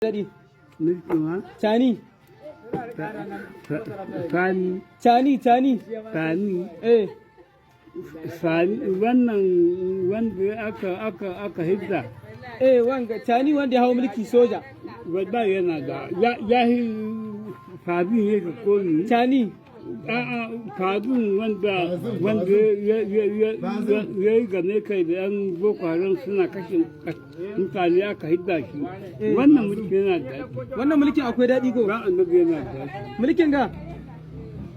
Daɗi. Nutsuwa. Cani. Sani. Cani. Sani. Eh. Sani wannan wanda aka hidda. Wanga cani wanda ya hau mulki soja. Wadda yana da ya yi fabin yake komi. Cani. A'a fabin wanda ya yi gane kai da yan boko haram suna kashe mutane aka hidda shi. Wannan mulki yana da Wannan mulkin akwai daɗi ko? ba annabi yana da Mulkin ga?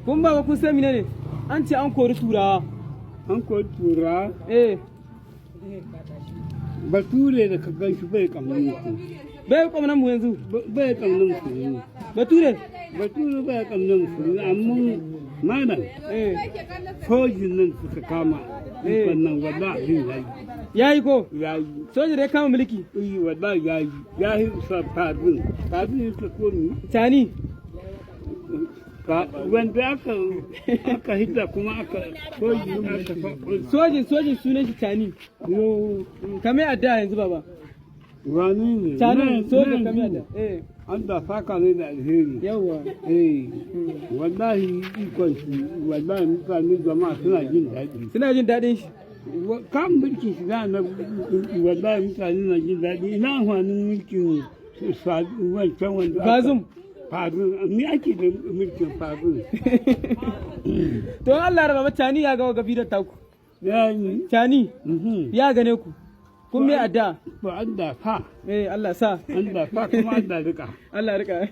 Kun ba kun san ne? An ce an kori turawa. an ko tura Eh. bature da ka gan shi bai kamar mutum Bai kwamnan mu yanzu. bai kamar mutum Bature. bature bai kamar mutum amma mana sojin nan suka kama wannan wadda yin yayi Yayi ko? yayi Soja da ya kama mulki. yi wadda yayi sa fadin ta komi Cani. wanda aka hidda kuma aka sojin aka Sojin sunan shi Cani. yo Kame adda yanzu baba. wani ne Cani soja kame adda. an da saka ne da alheri Yawwa. wallahi ikon shi wallahi mutane jama'a suna jin daɗi Suna jin daɗin shi. kan mulkin shi na wallahi mutane na jin daɗi ina amfanin mulkin wancan wanda Bazum. fadun ni ake da mulkin fadun To Allah raba ba Cani ya ga gabi da taku. ya yi Cani ya gane ku. Kun me adda? ba an da fa Allah sa. an da fa kuma an da rika Allah rika.